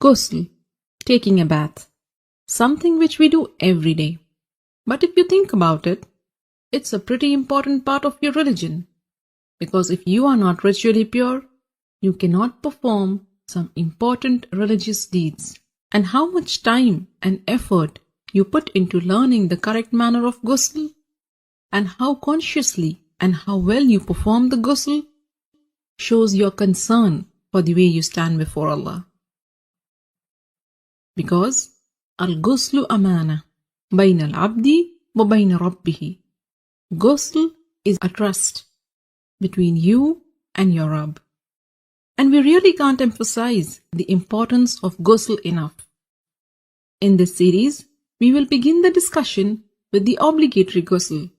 Gusul, taking a bath, something which we do every day. But if you think about it, it's a pretty important part of your religion. Because if you are not ritually pure, you cannot perform some important religious deeds. And how much time and effort you put into learning the correct manner of ghusl, and how consciously and how well you perform the ghusl, shows your concern for the way you stand before Allah. Because al-ghuslu amana bayna al-abdi wa bayna rabbihi. Ghusl is a trust between you and your Rabb. And we really can't emphasize the importance of ghusl enough. In this series, we will begin the discussion with the obligatory ghusl,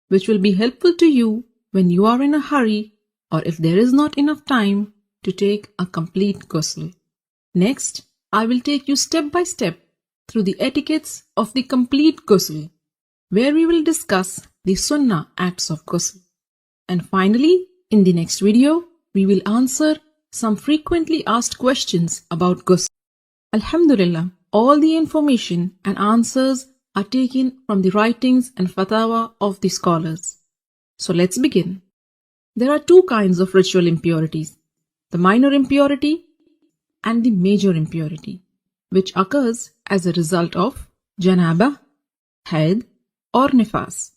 which will be helpful to you when you are in a hurry or if there is not enough time to take a complete ghusl. Next, I will take you step by step through the etiquettes of the complete ghusl, where we will discuss the sunnah acts of ghusl. And finally, in the next video, we will answer some frequently asked questions about ghusl. Alhamdulillah, all the information and answers are taken from the writings and fatwa of the scholars. So let's begin. There are two kinds of ritual impurities, the minor impurity and the major impurity, which occurs as a result of janabah, haid or nifas.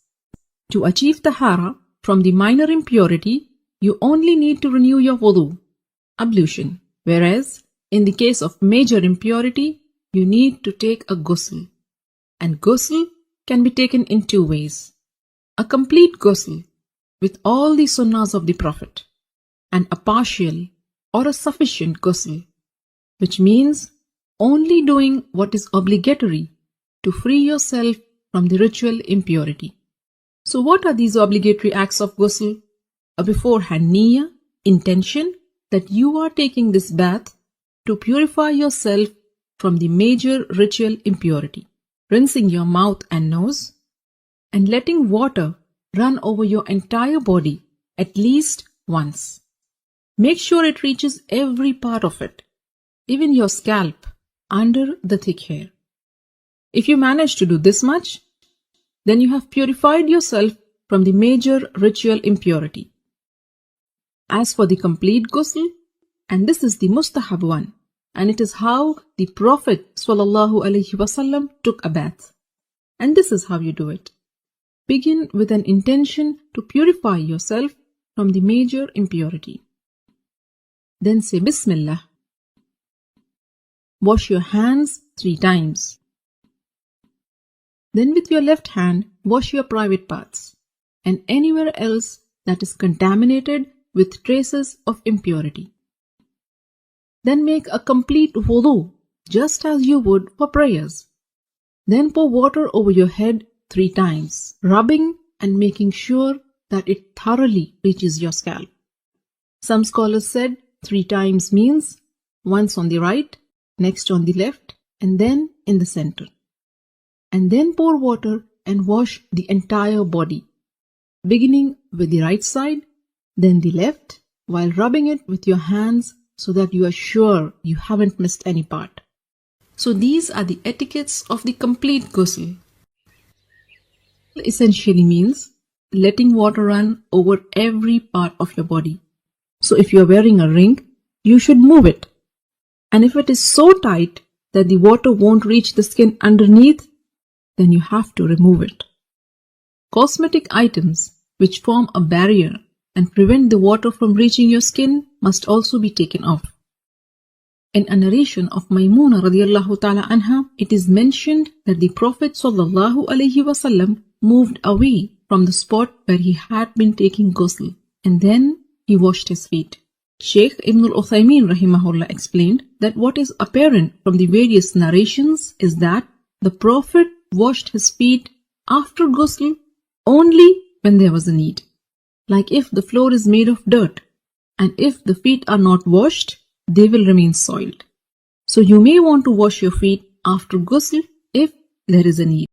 To achieve tahara from the minor impurity, you only need to renew your wudu, ablution, whereas in the case of major impurity, you need to take a ghusl. And ghusl can be taken in two ways. A complete ghusl with all the sunnahs of the Prophet, and a partial or a sufficient ghusl, which means only doing what is obligatory to free yourself from the ritual impurity. So what are these obligatory acts of ghusl? A beforehand niyyah, intention that you are taking this bath to purify yourself from the major ritual impurity, rinsing your mouth and nose, and letting water run over your entire body at least once. Make sure it reaches every part of it, even your scalp under the thick hair. If you manage to do this much, then you have purified yourself from the major ritual impurity. As for the complete ghusl, and this is the mustahab one, and it is how the Prophet ﷺ took a bath. And this is how you do it. Begin with an intention to purify yourself from the major impurity. Then say Bismillah. Wash your hands 3 times. Then with your left hand, wash your private parts and anywhere else that is contaminated with traces of impurity. Then make a complete wudu, just as you would for prayers. Then pour water over your head 3 times, rubbing and making sure that it thoroughly reaches your scalp. Some scholars said 3 times means once on the right, next on the left, and then in the center. And then pour water and wash the entire body, beginning with the right side, then the left, while rubbing it with your hands so that you are sure you haven't missed any part. So these are the etiquettes of the complete ghusl. Essentially means letting water run over every part of your body. So if you are wearing a ring, you should move it. And if it is so tight that the water won't reach the skin underneath, then you have to remove it. Cosmetic items which form a barrier and prevent the water from reaching your skin must also be taken off. In a narration of Maymuna radiallahu ta'ala anha, it is mentioned that the Prophet sallallahu alaihi wasallam moved away from the spot where he had been taking ghusl, and then he washed his feet. Shaykh Ibn al-Uthaymeen rahimahullah explained that what is apparent from the various narrations is that the Prophet washed his feet after ghusl only when there was a need. Like if the floor is made of dirt, and if the feet are not washed, they will remain soiled. So you may want to wash your feet after ghusl if there is a need.